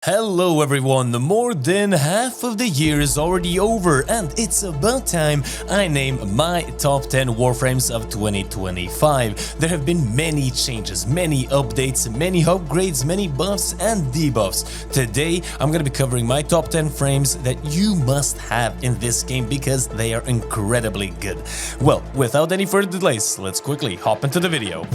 Hello everyone, more than half of the year is already over and it's about time I name my top 10 Warframes of 2025. There have been many changes, many updates, many upgrades, many buffs and debuffs. Today I'm gonna be covering my top 10 frames that you must have in this game because they are incredibly good. Well, without any further delays, let's quickly hop into the video.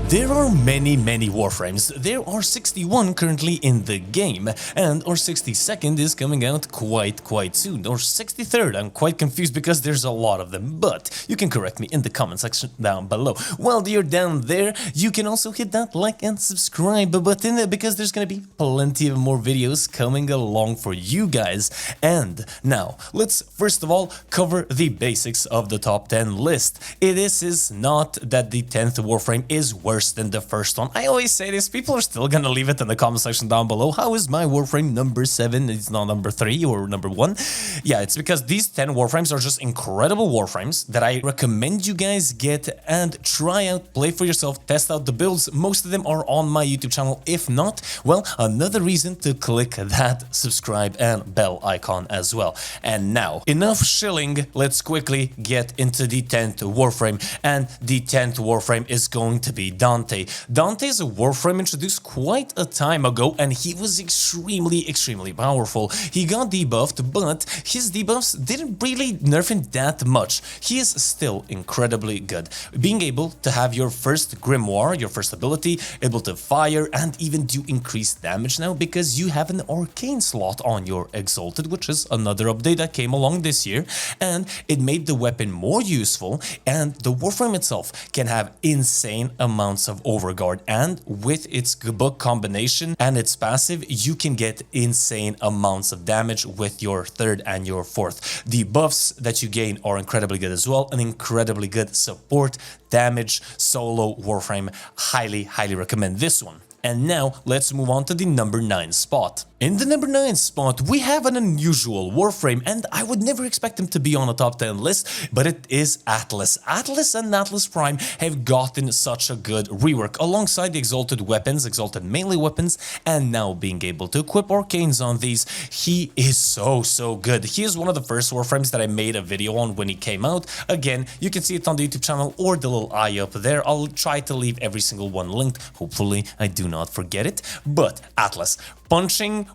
There are many Warframes. There are 61 currently in the game, and our 62nd is coming out quite soon, or 63rd. I'm quite confused because there's a lot of them, but you can correct me in the comment section down below. While you're down there, you can also hit that like and subscribe button because there's gonna be plenty of more videos coming along for you guys. And now, let's first of all cover the basics of the top 10 list. This is not that the 10th Warframe is worse than the first one. I always say this, people are still gonna leave it in the comment section down below. How is my Warframe number 7? It's not number 3 or number 1. Yeah, it's because these 10 Warframes are just incredible Warframes that I recommend you guys get and try out, play for yourself, test out the builds. Most of them are on my YouTube channel. If not, well, another reason to click that subscribe and bell icon as well. And now, enough shilling, let's quickly get into the 10th Warframe. And the 10th Warframe is going to be Dante. Dante is a Warframe introduced quite a time ago and he was extremely powerful. He got debuffed, but his debuffs didn't really nerf him that much. He is still incredibly good. Being able to have your first Grimoire, your first ability, able to fire and even do increased damage now because you have an Arcane slot on your Exalted, which is another update that came along this year, and it made the weapon more useful, and the Warframe itself can have insane amounts of overguard, and with its book combination and its passive you can get insane amounts of damage with your third and your fourth. The buffs that you gain are incredibly good as well, an incredibly good support damage solo Warframe. Highly recommend this one. And now let's move on to the number 9 spot. In the number 9 spot, we have an unusual Warframe, and I would never expect him to be on a top 10 list, but it is Atlas. Atlas and Atlas Prime have gotten such a good rework alongside the Exalted weapons, Exalted melee weapons, and now being able to equip Arcanes on these. He is so good. He is one of the first Warframes that I made a video on when he came out. Again, you can see it on the YouTube channel or the little eye up there. I'll try to leave every single one linked. Hopefully, I do not forget it. But Atlas, punching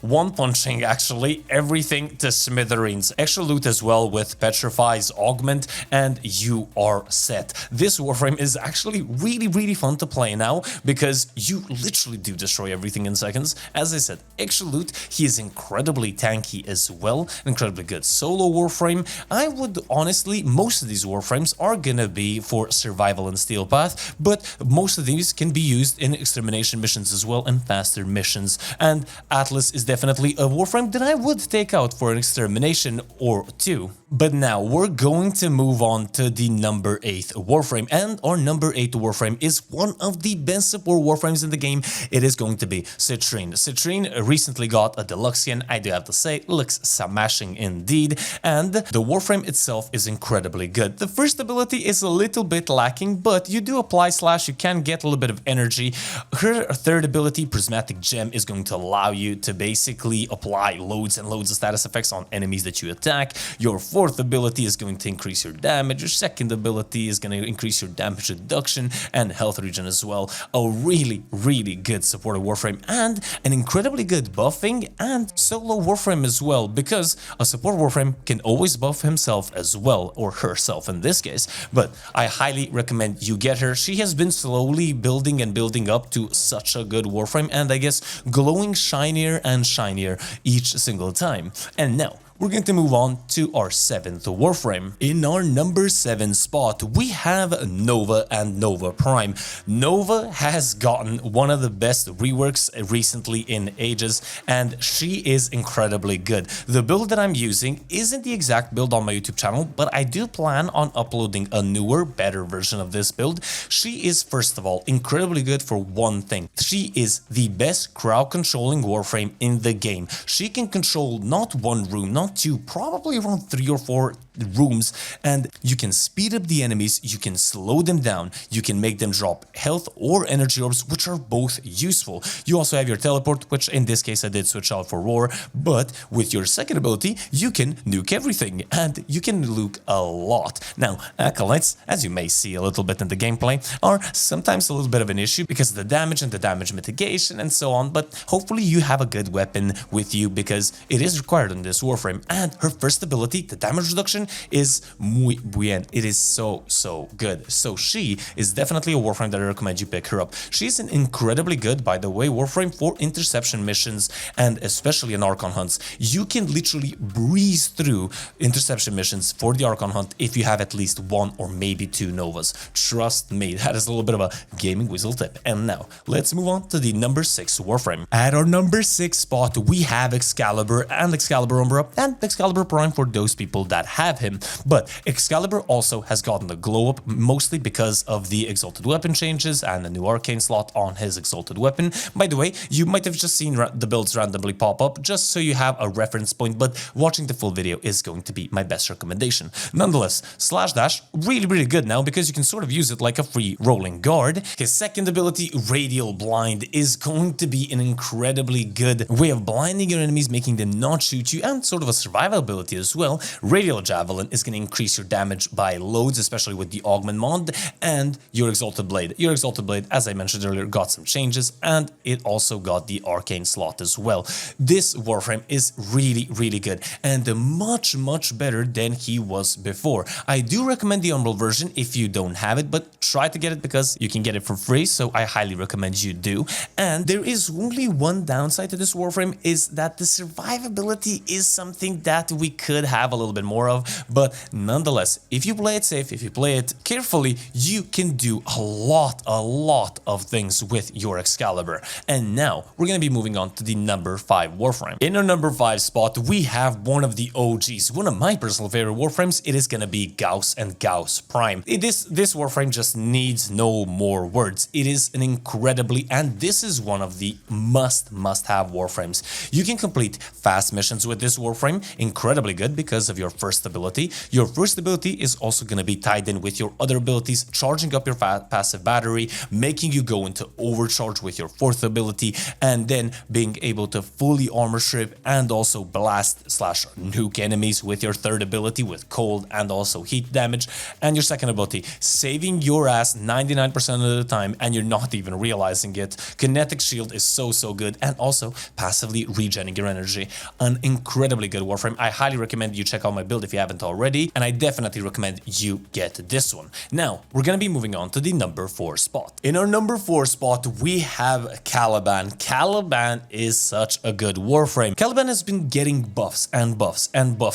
actually everything to smithereens. Extra loot as well with Petrify's Augment, and you are set. This Warframe is actually really fun to play now because you literally do destroy everything in seconds. As I said, extra loot, he is incredibly tanky as well, incredibly good solo Warframe. I would honestly, most of these Warframes are gonna be for survival and steel path, but most of these can be used in extermination missions as well and faster missions, and Atlas is definitely a Warframe that I would take out for an extermination or two. But now we're going to move on to the number 8 Warframe, and our number 8 Warframe is one of the best support Warframes in the game. It is going to be Citrine. Citrine recently got a Deluxian, I do have to say, looks smashing indeed, and the Warframe itself is incredibly good. The first ability is a little bit lacking, but you do apply slash, you can get a little bit of energy. Her third ability, Prismatic Gem, is going to allow you to basically apply loads and loads of status effects on enemies that you attack. Your fourth ability is going to increase your damage. Your second ability is going to increase your damage reduction and health regen as well. A really good supported Warframe and an incredibly good buffing and solo Warframe as well, because a support Warframe can always buff himself as well, or herself in this case, but I highly recommend you get her. She has been slowly building up to such a good Warframe, and I guess glowing shinier and shinier each single time. And now we're going to move on to our 7th Warframe. In our number 7 spot, we have Nova and Nova Prime. Nova has gotten one of the best reworks recently in ages, and she is incredibly good. The build that I'm using isn't the exact build on my YouTube channel, but I do plan on uploading a newer, better version of this build. She is, first of all, incredibly good for one thing. She is the best crowd controlling Warframe in the game. She can control not one room, not two, probably around 3 or 4 rooms, and you can speed up the enemies, you can slow them down, you can make them drop health or energy orbs, which are both useful. You also have your teleport, which in this case I did switch out for Roar, but with your second ability, you can nuke everything, and you can nuke a lot. Now, Acolytes, as you may see a little bit in the gameplay, are sometimes a little bit of an issue because of the damage and the damage mitigation and so on, but hopefully you have a good weapon with you because it is required in this Warframe. And her first ability, the damage reduction, is muy bien. It is so good. So she is definitely a Warframe that I recommend you pick her up. She's an incredibly good, by the way, Warframe for interception missions and especially in Archon hunts. You can literally breeze through interception missions for the Archon hunt if you have at least one or maybe two Novas. Trust me, that is a little bit of a gaming whistle tip. And now, let's move on to the number 6 Warframe. At our number 6 spot, we have Excalibur and Excalibur Umbra and Excalibur Prime for those people that have him. But Excalibur also has gotten the glow up mostly because of the Exalted Weapon changes and a new Arcane slot on his Exalted Weapon. By the way, you might have just seen the builds randomly pop up just so you have a reference point, but watching the full video is going to be my best recommendation. Nonetheless, Slash Dash, really good now because you can sort of use it like a free rolling guard. His second ability, Radial Blind, is going to be an incredibly good way of blinding your enemies, making them not shoot you, and sort of a survival ability as well. Radial Javelin is going to increase your damage by loads, especially with the Augment mod, and your Exalted Blade. Your Exalted Blade, as I mentioned earlier, got some changes, and it also got the Arcane slot as well. This Warframe is really good, and much better than he was before. I do recommend the Umbral version if you don't have it, but try to get it because you can get it for free, so I highly recommend you do. And there is only one downside to this Warframe, is that the survivability is something that we could have a little bit more of, but nonetheless, if you play it safe, if you play it carefully, you can do a lot of things with your Excalibur. And now, we're gonna be moving on to the number 5 Warframe. In our number 5 spot, we have one of the OGs, one of my personal favorite Warframes. It is gonna be Gauss and Gauss Prime. This Warframe just needs no more words. It is an incredibly, and this is one of the must-have Warframes. You can complete fast missions with this Warframe, incredibly good because of your first ability. Your first ability is also going to be tied in with your other abilities, charging up your passive battery, making you go into overcharge with your fourth ability, and then being able to fully armor strip and also blast/nuke enemies with your third ability with cold and also heat damage, and your second ability, saving your ass 99% of the time and you're not even realizing it. Kinetic Shield is so good, and also passively regenerating your energy. An incredibly good Warframe. I highly recommend you check out my build if you haven't already, and I definitely recommend you get this one. Now, we're gonna be moving on to the number 4 spot. In our number 4 spot, we have Caliban. Caliban is such a good Warframe. Caliban has been getting buffs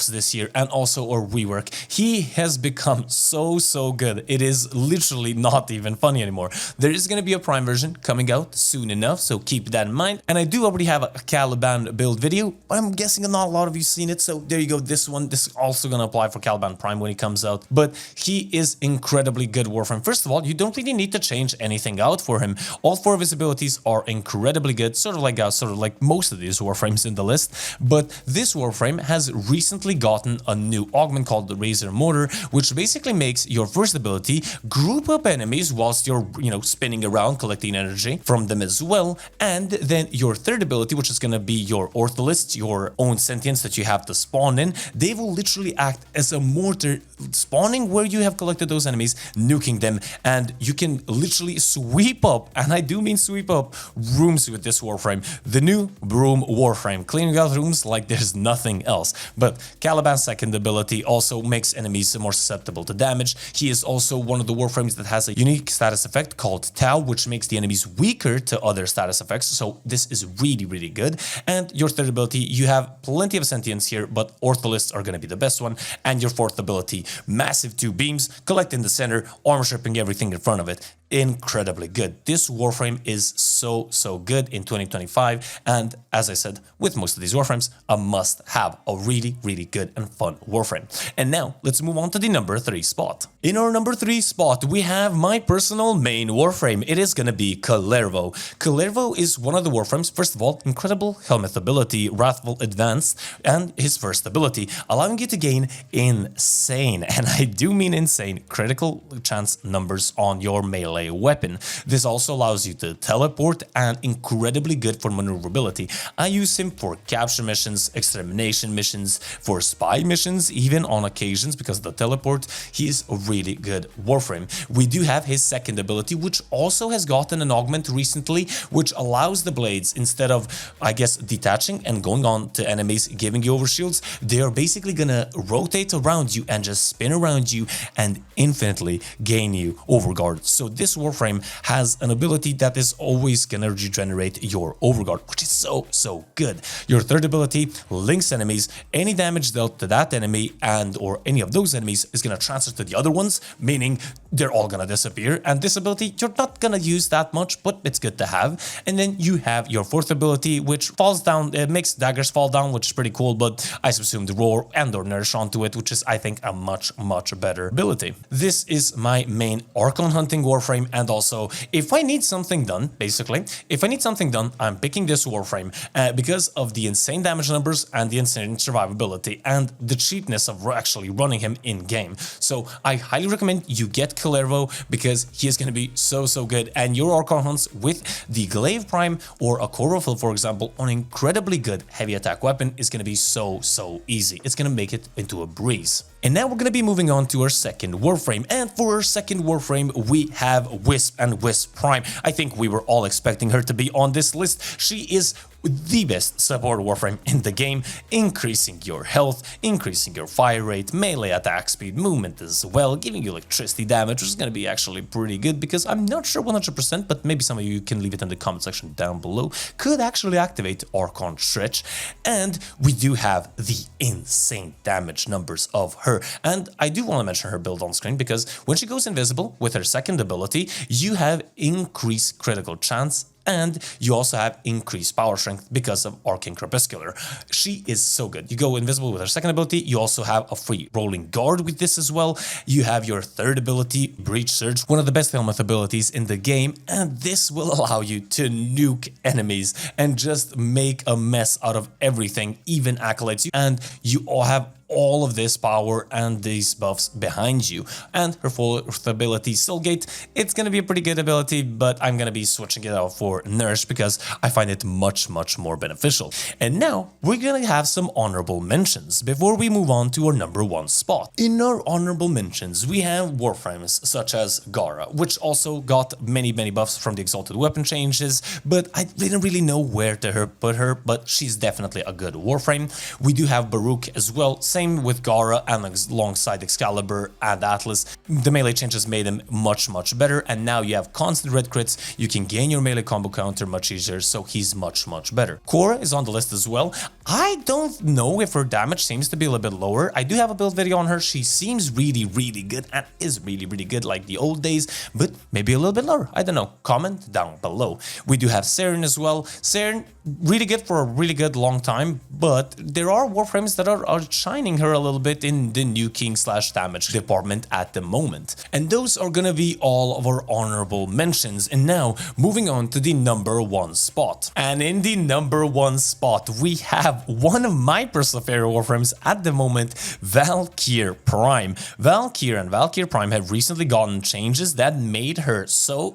this year, and also our rework. He has become so good. It is literally not even funny anymore. There is gonna be a Prime version coming out soon enough, so keep that in mind. And I do already have a Caliban build video, but I'm guessing not a lot of you seen it, so there you go. This is also gonna apply for Caliban Prime when he comes out, but he is incredibly good Warframe. First of all, you don't really need to change anything out for him. All 4 of his abilities are incredibly good, sort of like most of these Warframes in the list, but this Warframe has recently gotten a new augment called the Razor Motor, which basically makes your first ability group up enemies whilst you're, spinning around collecting energy from them as well, and then your third ability, which is gonna be your Ortholists, your own sentience that you have to spawn in, they will literally act as a mortar, spawning where you have collected those enemies, nuking them, and you can literally sweep up, and I do mean sweep up, rooms with this Warframe. The new Broom Warframe, cleaning out rooms like there's nothing else. But Caliban's second ability also makes enemies more susceptible to damage. He is also one of the Warframes that has a unique status effect called Tau, which makes the enemies weaker to other status effects, so this is really good. And your third ability, you have plenty of sentience here, but Ortholists are going to be the best one. And your fourth ability, massive 2 beams, collect in the center, armor stripping everything in front of it. incredibly good. This Warframe is so good in 2025, and as I said, with most of these Warframes, a must-have, a really good and fun Warframe. And now, let's move on to the number 3 spot. In our number 3 spot, we have my personal main Warframe. It is gonna be Kalervo. Kalervo is one of the Warframes, first of all, incredible helmet ability, Wrathful Advance, and his first ability, allowing you to gain insane, and I do mean insane, critical chance numbers on your melee weapon. This also allows you to teleport and incredibly good for maneuverability. I use him for capture missions, extermination missions, for spy missions, even on occasions because of the teleport. He is a really good Warframe. We do have his second ability, which also has gotten an augment recently, which allows the blades, instead of, I guess, detaching and going on to enemies, giving you overshields, they are basically gonna rotate around you and just spin around you and infinitely gain you overguard. So this Warframe has an ability that is always gonna regenerate your overguard, which is so good. Your third ability links enemies. Any damage dealt to that enemy and or any of those enemies is gonna transfer to the other ones, meaning they're all gonna disappear. And this ability you're not gonna use that much, but it's good to have. And then you have your fourth ability, which falls down, it makes daggers fall down, which is pretty cool, but I subsumed roar and or nourish onto it, which is, I think, a much better ability. This is my main Archon hunting Warframe, and also if I need something done, basically, if I need something done, I'm picking this Warframe because of the insane damage numbers and the insane survivability and the cheapness of actually running him in game. So I highly recommend you get Kalervo because he is going to be so good, and your Archon hunts with the Glaive Prime or a Chlorophyll, for example, on incredibly good heavy attack weapon is going to be so easy. It's going to make it into a breeze. And now we're going to be moving on to our second Warframe, and for our second Warframe we have Wisp and Wisp Prime. I think we were all expecting her to be on this list. She is the best support Warframe in the game, increasing your health, increasing your fire rate, melee attack speed, movement as well, giving you electricity damage, which is going to be actually pretty good because I'm not sure 100%, but maybe some of you can leave it in the comment section down below, could actually activate Archon Stretch. And we do have the insane damage numbers of her. And I do want to mention her build on screen because when she goes invisible with her second ability, you have increased critical chance, and you also have increased power strength because of Arcane Crepuscular. She is so good. You go invisible with her second ability, you also have a free rolling guard with this as well. You have your third ability, Breach Surge, one of the best helmet abilities in the game, and this will allow you to nuke enemies and just make a mess out of everything, even acolytes. And you all have all of this power and these buffs behind you. And her fourth ability, Soulgate, it's gonna be a pretty good ability, but I'm gonna be switching it out for Nourish because I find it much more beneficial. And now we're gonna have some honorable mentions before we move on to our number 1 spot. In our honorable mentions, we have Warframes such as Gara, which also got many buffs from the Exalted Weapon changes, but I didn't really know where to put her, but she's definitely a good Warframe. We do have Baruch as well, same with Gara, and alongside Excalibur and Atlas. The melee changes made him much better, and now you have constant red crits, you can gain your melee combo counter much easier, so he's much better. Cora is on the list as well. I don't know if her damage seems to be a little bit lower. I do have a build video on her. She seems really good and is really good like the old days, but maybe a little bit lower. I don't know. Comment down below. We do have Saren as well. Saren, really good for a really good long time, but there are Warframes that are shining her a little bit in the nuking/damage department at the moment. And those are gonna be all of our honorable mentions. And now, moving on to the number 1 spot. And in the number 1 spot, we have one of my personal favorite Warframes at the moment, Valkyr Prime. Valkyr and Valkyr Prime have recently gotten changes that made her so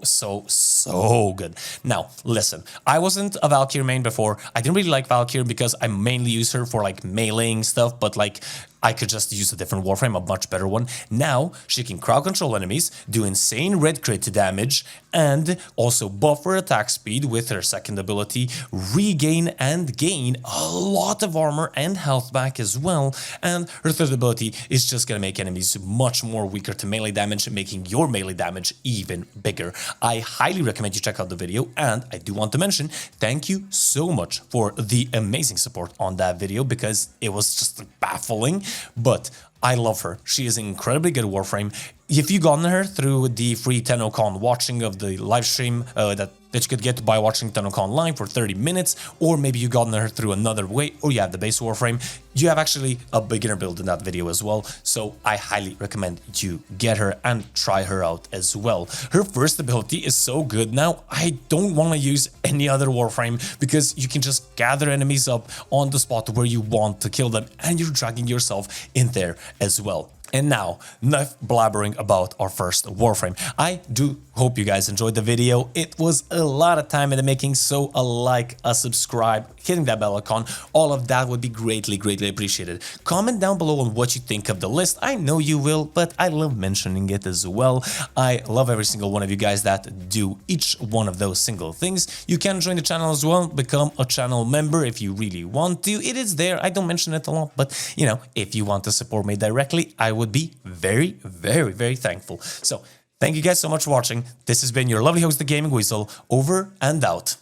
good. Now, listen, I wasn't a Valkyr main before. I didn't really like Valkyr because I mainly use her for like meleeing stuff, but like I could just use a different Warframe, a much better one. Now, she can crowd control enemies, do insane red crit damage, and also buff her attack speed with her second ability, regain and gain a lot of armor and health back as well. And her third ability is just gonna make enemies much more weaker to melee damage, making your melee damage even bigger. I highly recommend you check out the video, and I do want to mention, thank you so much for the amazing support on that video because it was just baffling. But I love her. She is an incredibly good Warframe. if you gotten her through the free TennoCon watching of the live stream that you could get by watching TennoCon live for 30 minutes, or maybe you gotten her through another way, or you have the base Warframe, you have actually a beginner build in that video as well, so I highly recommend you get her and try her out as well. Her first ability is so good now, I don't want to use any other Warframe, because you can just gather enemies up on the spot where you want to kill them, and you're dragging yourself in there as well. And now, enough blabbering about our first Warframe. I do hope you guys enjoyed the video. It was a lot of time in the making, so a like, a subscribe, hitting that bell icon, all of that would be greatly, greatly appreciated. Comment down below on what you think of the list. I know you will, but I love mentioning it as well. I love every single one of you guys that do each one of those single things. You can join the channel as well, become a channel member if you really want to. It is there. I don't mention it a lot, but you know, if you want to support me directly, I would be very, very, very thankful. So thank you guys so much for watching. This has been your lovely host, the Gaming Weasel, over and out.